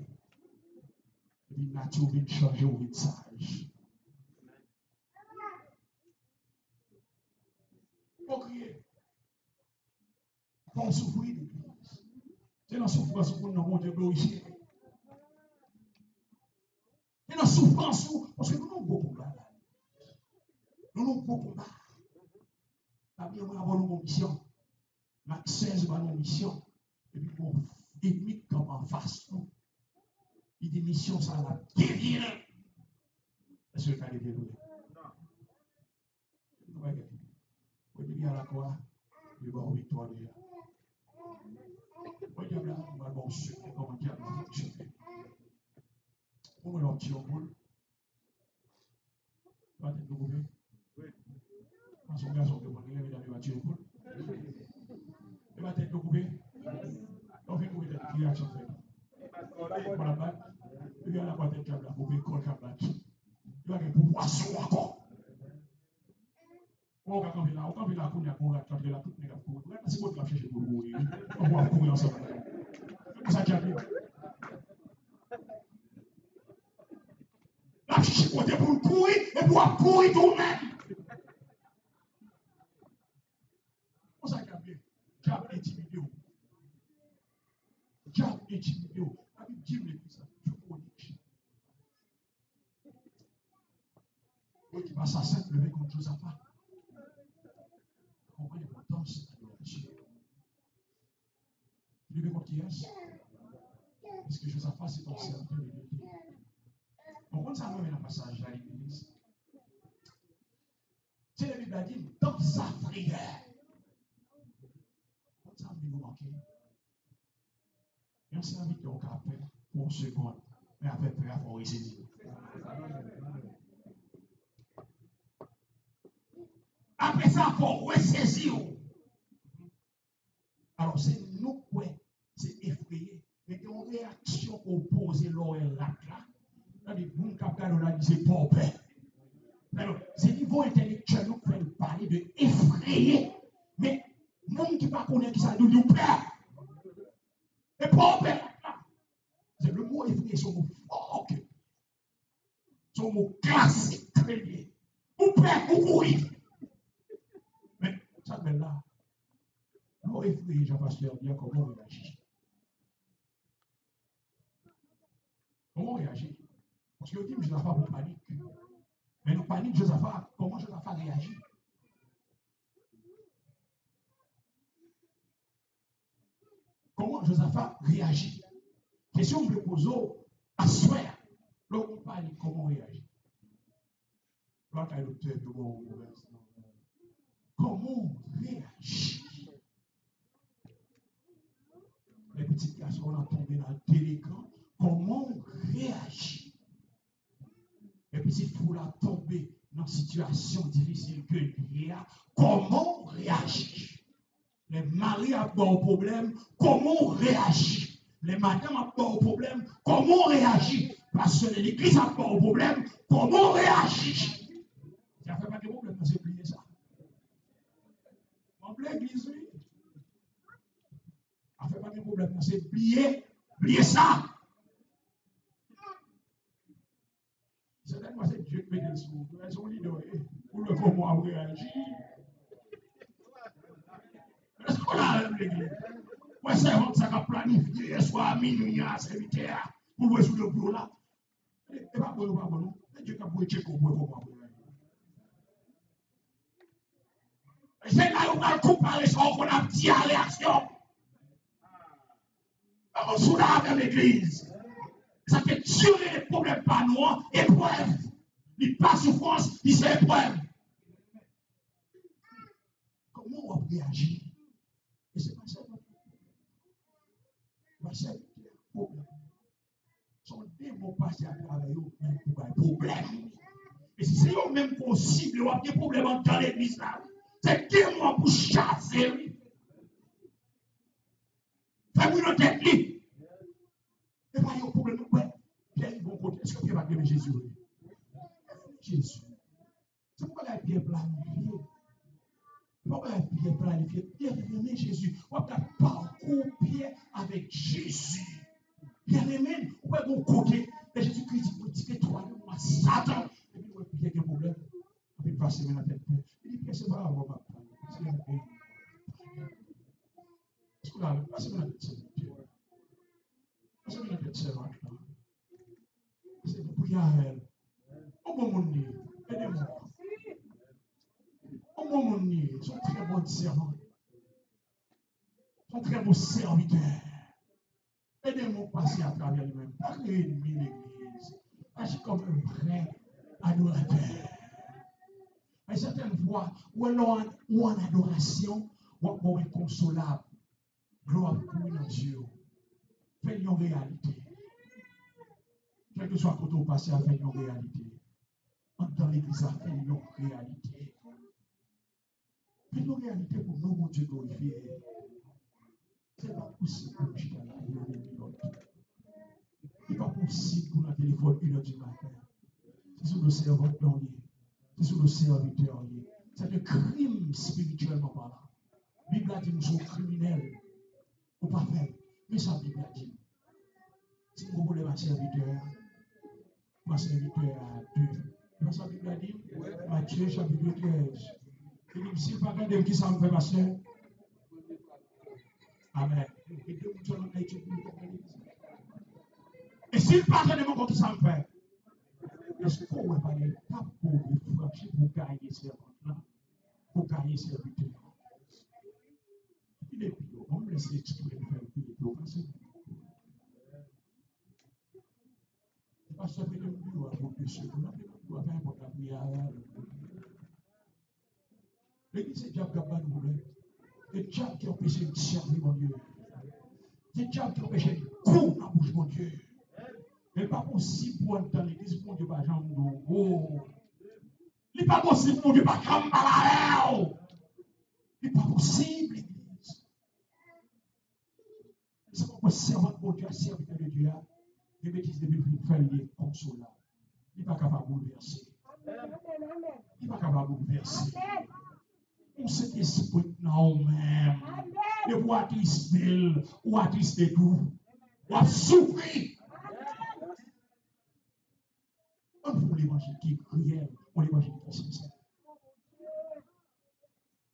Et puis, nature vient changer au message. Il faut crier. Il faut souffrir de l'église. C'est la souffrance pour nous, mon Dieu, glorifier. C'est la souffrance parce que nous avons beaucoup de combat. Nous avons beaucoup de combat. La Bible va avoir une mission. Mac 16 va avoir une mission. Et puis, mon ennemi comme en face nous. Il dit mission, ça va guérir. Est-ce que tu as des déroulés? Non. Vous dites à la croix, il va avoir victoire déjà. Vous dites là, on va avoir un comment dire, on va chanter. On va leur tirer au boule. On va être nouveau. Parce qu'on garçon de mon élève, il va tirer au boule. Il va être nouveau. On fait nouveau qui a chanté. On la bat. Il y a la boîte de câble, on peut coller câble. Il va être pour poisson encore. On va camper là, on va courir pour la toute négative. C'est quoi tu vas chercher pour mourir? On va courir ensemble. Ça tient bien. La chercher côté pour courir et pour courir tout-même. Ça tient bien. Diable intimidé. Diable intimidé. La Bible dit ça. Je connais. Oui, qui va s'asseoir, lever contre Josaphat. Comment l'importance de l'adoration. Tu lever contre qui est-ce? Parce que Josaphat, c'est ton serviteur de Dieu. Donc, quand ça amène un passage à l'église, c'est la Bible a dit dans sa prière. Quand ça amène nous manquer, et on s'est invité au café pour une seconde, mais après prière, il faut ressaisir. Après ça, il faut ressaisir. Alors, c'est nous, c'est effrayé. Mais il y a une réaction opposée l'oreille là. C'est-à-dire, vous, capitaine, on a dit, c'est pas paix. Alors, c'est niveau intellectuel, nous pouvons parler de effrayer. Mais, monde qui ne connaît pas qui ça nous peur. Et pas peur. C'est le mot effrayé, c'est un mot fort. C'est un mot classique, très bien. Vous peur, vous courir. Mais, ça me là. Nous effrayés, Jean-Pasteur, bien comment on réagit. Comment on réagit? Parce que vous dites, Josaphat, vous panique. Mais nous panique, Josaphat, comment Josaphat réagit? Comment Josaphat réagit? Question que je pose à soi. Lorsqu'on panique, comment on réagit? Comment on réagit? Les petits garçons ont tombé dans le télécran. Comment on réagit? Les petits fous ont tombé dans une situation difficile que il y a. Comment on réagit? Les maris ont pas de problème. Comment on réagit? Les madames ont pas de problème. Comment on réagit? Parce que l'église n'a pas de problème. Comment on réagit? Ça ne fait pas de problème, c'est oublier ça. En plein église, oui. Ça ne fait pas de problème, c'est oublier ça. C'est moi, c'est Dieu qui met des sous. Elles sont leaders. Pour le comment on réagit. Est-ce qu'on a l'église? Moi, c'est un ça a planifié, soit à minuit, à serviteur, pour jouer sur le bureau là. Et pas bon, pas bon. Dieu qui a beau checker comment on réagit. C'est là où on va comparer ça qu'on a dit à réaction. On se souvient avec l'église. Ça fait tuer les problèmes par nous, épreuve. Il pas souffrance, il c'est épreuve. Comment on réagit? Et c'est pas ça. C'est un problème. Son démon passe à travers eux même pour un problème. Et si c'est eux même possible, on a des problèmes dans l'église là. C'est démon pour chasser. Fais-moi notre tête libre. Et pas un problème. Pierre, ils vont côté. Est-ce que Pierre va aimer Jésus? Jésus. C'est pourquoi il a bien planifié. Pourquoi il a bien planifié? Pierre aimé Jésus. On a parcours Pierre avec Jésus. Pierre aimé. On va bon côté. Et Jésus-Christ dit que toi, moi, Satan. Et puis, Pierre a un problème. Il va se mettre dans la tête. Il dit, Pierre, c'est pas grave. C'est la paix. Est-ce qu'on a passé dans la tête? Passez dans la tête, c'est là. C'est pour y aller. Au moment où aidez-moi. Au moment où ils sont très bons servants. Ils sont très bons serviteurs. Aidez-moi à passer à travers lui-même. Pas créer ennemi l'église. Agir comme un vrai adorateur. À certaines fois, ou en adoration, ou inconsolable. Gloire pour dans Dieu. Faites une réalité. Quel que soit quand on passe à faire une réalité. Dans l'église, à faire une réalité. Faites une réalité pour nous, mon Dieu glorifié. Ce n'est pas possible pour nous là, il n'est pas possible pour nous téléphone 1h du matin. C'est sur le serviteur. C'est sur le serviteur. C'est un crime spirituellement parlant. La Bible a dit nous sommes criminels. Ou pas faire. Mais ça, la Bible a dit. Si vous voulez ma serviteur à 2. C'est ça, la Bible a dit. Matthieu chapitre 13. Il dit, si pas regardez qui ça me fait, ma soeur. Amen. Et s'il pas regardez mon qui ça me fait. Est-ce qu'on va pas les tapes pour franchir pour gagner ces là pour gagner ces serviteurs? Il est pire. On me laisse exprimer le faire plus de parce que c'est pas ça que le bureau a pour plus. On a fait un peu de prière. L'église est déjà capable de nous. Le diable qui empêche de servir mon Dieu. Le diable qui empêche de courir dans la bouche mon Dieu. Il n'est pas possible pour entrer dans l'église pour Dieu pas jambe. Il n'est pas possible pour Dieu pas jambe à la Ce n'est pas possible, l'Église. C'est pourquoi servant de Dieu, serviteur de Dieu, les bêtises de Bible faire les consolants. Il n'est pas capable de bouleverser. Il n'est pas capable de bouleverser. On s'est esprit non même. Et vous attristé, ou attristé tout. Ou a souffert. On veut l'évangile qui est cruel, on l'évangile qui est sincère.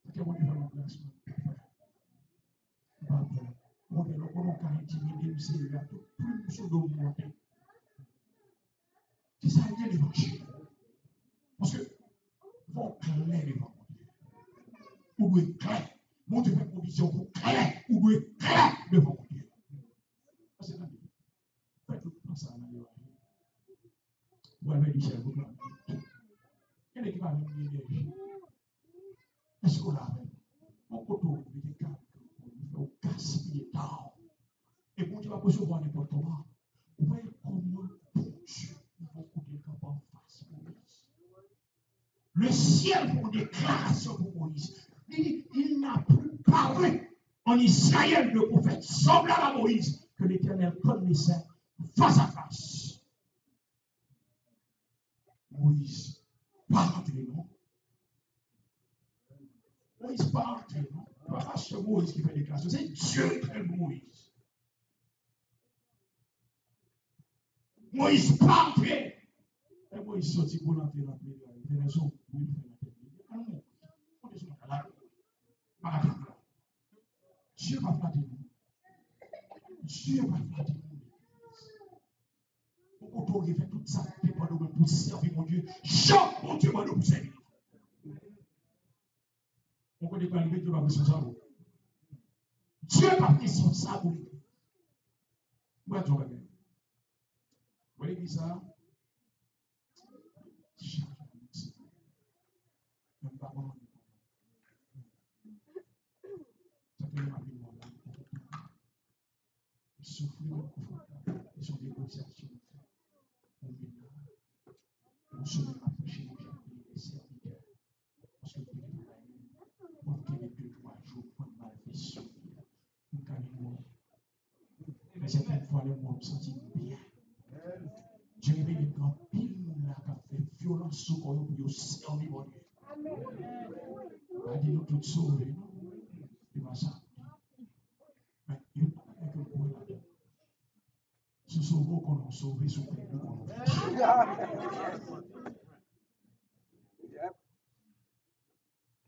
C'est que mon Dieu va mon placement. On est là, on a intimidé, c'est là, plus sur le monde. C'est ça, il y a l'évangile. Parce que, faut clair devant mon Dieu. Vous devez clair. Mon Dieu fait provision pour clair. Vous devez clair devant mon Dieu. C'est ça, faites tout ça dans l'évangile. Vous avez dit, c'est vous. Quel est qui va venir l'énergie? Est-ce qu'on l'a fait? On peut trouver des cas pour gaspiller temps. Et bon Dieu va recevoir n'importe comment. Vous voyez comment bon Dieu va couper le en face pour Moïse. Le ciel pour une déclaration pour Moïse. Il n'a plus parlé en Israël de prophète semblable à Moïse que l'Éternel connaissait face à face. Moïse, pas rentré, non? Moïse pas rentré, non? Pas ce Moïse qui fait déclaration, c'est Dieu qui fait Moïse. Moïse pas rentré. Et Moïse sorti pour l'entrer dans le pays. Il fait raison pour il fait la tête. On est sur la tête. Dieu va flatter nous. Dieu va flatter nous. Pour qu'on fait tout ça pour servir mon Dieu. Chaque mon Dieu va nous servir. On connaît pas Dieu va responsable. Dieu va responsable. Moi, tu vas bien. Vous voyez qui ça? Même pas bon. Ça fait ma vie, moi. Souffrir confortable. Ils sont des négociations. On se met à prêcher les serviteurs. Parce que on fait 2-3 jours pour mal fait souffrir. On gagne moins. Mais certaines fois, les mots me sentent bien. Dieu est une grande pile qui a fait violence sur le corps pour servir mon Dieu. On va dire nous tous sauvés, non? C'est pas ça. Mais il n'y a pas que le point là-dedans. Ce sauveur qu'on a sauvé, ce qu'on a fait.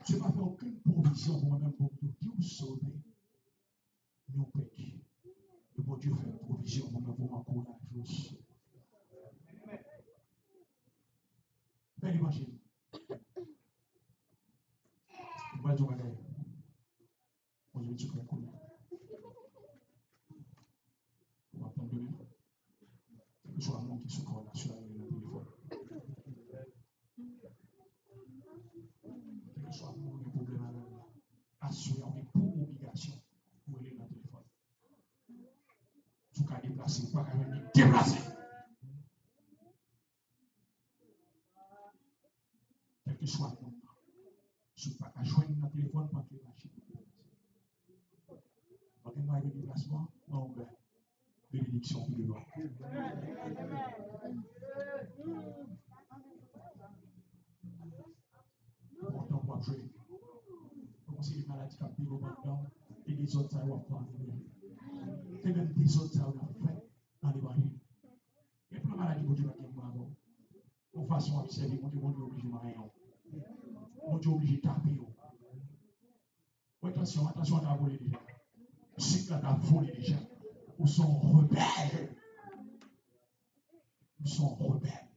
Je n'ai pas fait aucune provision pour moi-même pour vous sauver. Nous péchons. Et pour Dieu fait une provision pour m'encourager. Fais l'évangile. On va dire, aujourd'hui, tu fais quoi? On va prendre 2 minutes. Quel que soit le monde qui se colle sur le téléphone. Quel que soit le monde qui a problème avec là. Assurez-vous pour obligation pour aller dans le téléphone. Tu peux déplacer, pas quand même déplacer. Quel que soit le monde. Tu ne peux pas joindre dans le téléphone pour que les machines ne déplacent. Quand tu as un déplacement, non, ben, bénédiction qui devant. Pourtant, on va jouer. Comme si les maladies qui ont pris maintenant, et les autres, ça va pas venir. Et même des autres, ça va faire dans l'évangile. Et pour la maladie, mon Dieu va gagner avant. De façon observée, mon Dieu est obligé de rien. Mon Dieu est obligé de taper. Attention, attention à ta volée déjà. C'est que ta volée déjà. Nous sommes rebelles. Nous sommes rebelles.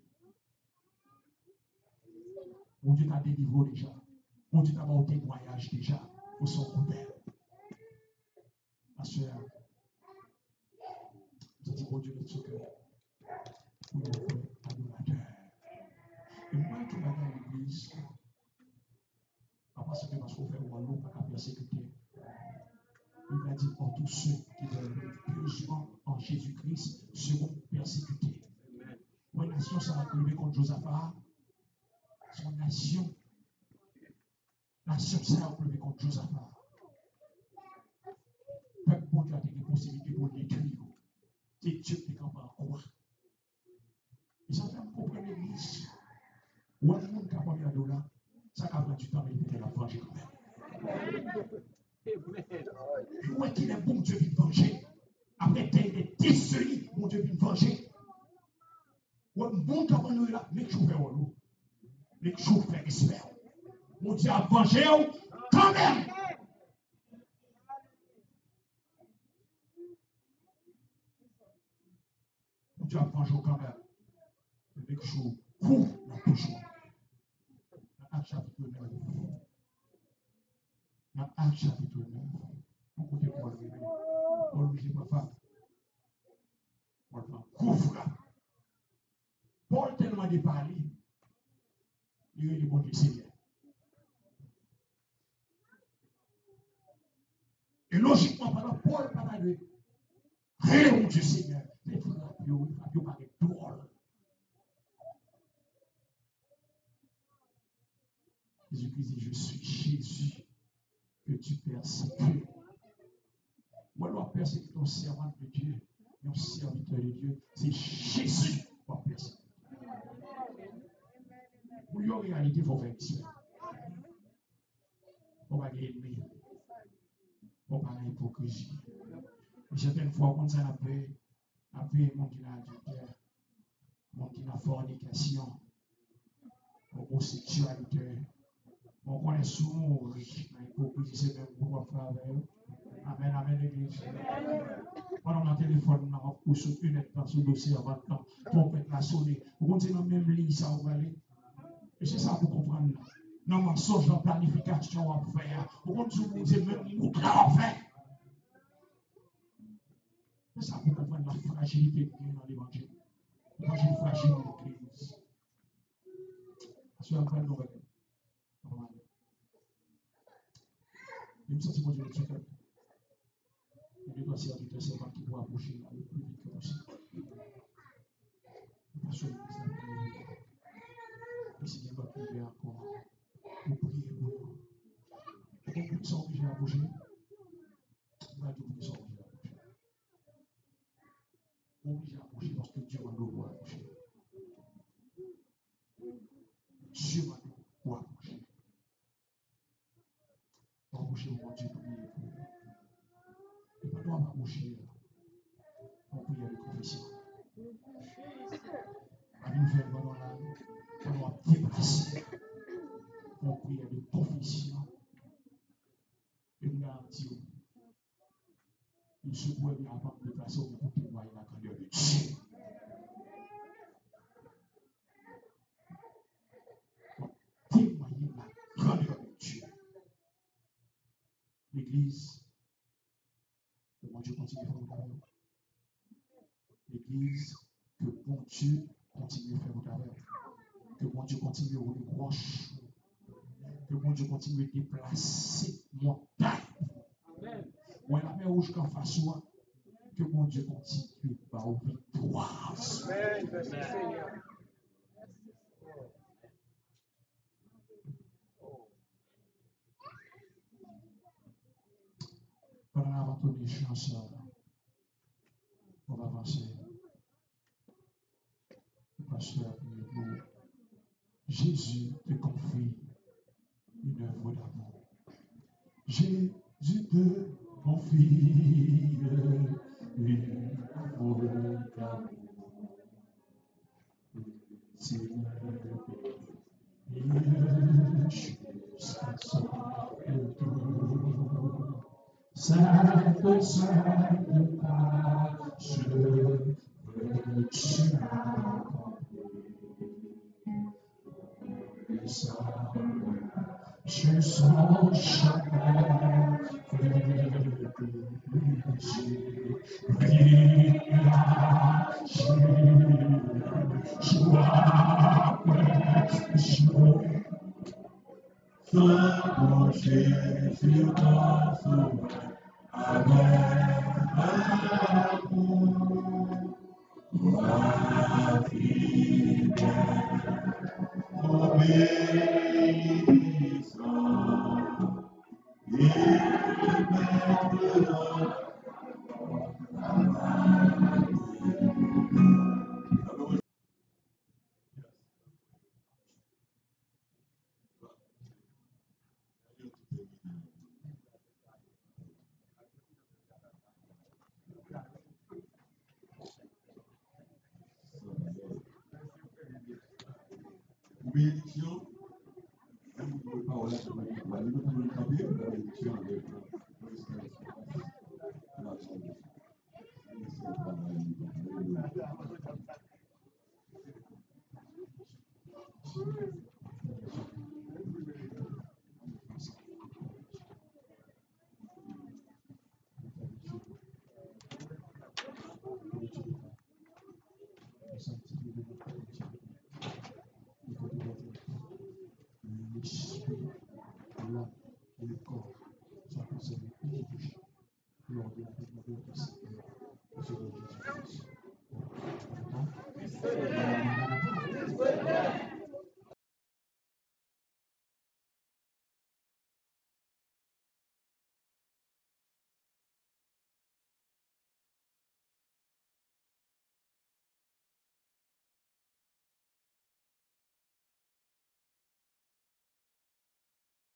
Mon Dieu t'a délivré déjà. Mon Dieu t'a monté témoignage déjà. Nous sommes rebelles. Ma soeur, je dis mon Dieu de ce cœur. Pour nous faire adorateur. Et moi, tout le monde à l'église, pas parce que parce qu'on fait un loup, pas qu'à persécuter. Il a dit pour tous ceux qui veulent pieusement en Jésus-Christ seront persécutés. Une nation, ça va arriver contre Josaphat. Son nation. La science a pleuré contre Josaphat. Peuple bon Dieu a des possibilités pour le détruire. C'est Dieu qui est capable de croire. Et ça fait comprendre l'église. Ou un monde qui a combien de dollars, ça a pris du temps, mais il a vengé quand même. Où est-ce qu'il est bon Dieu vient venger? Après qu'il est décelé, bon Dieu vient venger. Ou un bon qui a venu là, mais que je fais au loup. Mais que je fais respect. Mon Dieu a vengé quand même. Mon Dieu a vengé quand même. Mais que je couvre la bouche. Dans Acte chapitre 9. Dans Acte chapitre 9. On côté pour le bébé. On lui dit, ma femme. On le prend. Couvre. Paul tellement de parler. Il est bon Dieu Seigneur. Et logiquement, pendant Paul parle de rien, mon Dieu Seigneur. Il faut parler drôle. Jésus-Christ dit, je suis Jésus que tu persécutes. Ou alors persécuter ton servant de Dieu, un serviteur de Dieu, c'est Jésus qui va persécuter. Pour lui, en réalité, il faut faire exprès. On va gagner. On va gagner hypocrisie. Certaines fois, on s'en appelle mon qui n'a adultère, mon qui n'a fornication, homosexualité. On connaît souvent l'hypocrisie, c'est même pour qu'on faire avec eux. Amen, amen, l'église. Pendant mon téléphone, on a poussé une lettre dans ce dossier avant le temps. Trompette la sonné. Vous continuez dans la même ligne, ça va aller. Et c'est ça pour comprendre. Dans le mensonge, dans la planification, on va faire. Vous continuez à dire, même nous, là, on fait. C'est ça pour comprendre la fragilité qu'il y a dans l'évangile. L'évangile fragile de l'église. Parce que après, nous allons. Il me semble que Dieu est super. Il doit servir de servant qui doit approcher le plus vite que possible. Parce que le Seigneur va prier encore. Vous priez pour nous. Et donc, ils sont obligés à bouger. On va dire qu'ils sont obligés à bouger. Obligés à bouger parce que Dieu m'a donné à bouger. Dieu m'a donné à bouger. On va bouger pour Dieu prier pour nous. Et pendant qu'on va bouger, on prie avec confession. À nous faire pendant là, on va déplacer. On prie avec confession. Et nous garantir. Il se pourrait bien avant de déplacer pour témoigner la grandeur de Dieu. Pour témoigner la grandeur de Dieu. L'Église, que bon Dieu continue à faire au travers. L'Église, que bon Dieu continue à faire au travers. Que bon Dieu continue à rouler roche. Que bon Dieu continue à déplacer montagne. Ou la mer rouge qu'en face soi. Que mon Dieu continue par victoire. Amen. Merci Seigneur. Pendant avant ton échange, on va avancer. Le pasteur a prié pour Jésus te confie une œuvre d'amour. Jésus te confie une œuvre d'amour. Jusqu'à son retour, sainte, sainte page, veux-tu accomplir ça? Je sens chacun Jésus t'entoure avec amour, ma fidèle obéissance. Bénédiction, même si vous ne pouvez pas vous la nous pouvons camper, la bénédiction avec le corps soit conservé inébouché lors de la découverte du Seigneur, Jésus-Christ.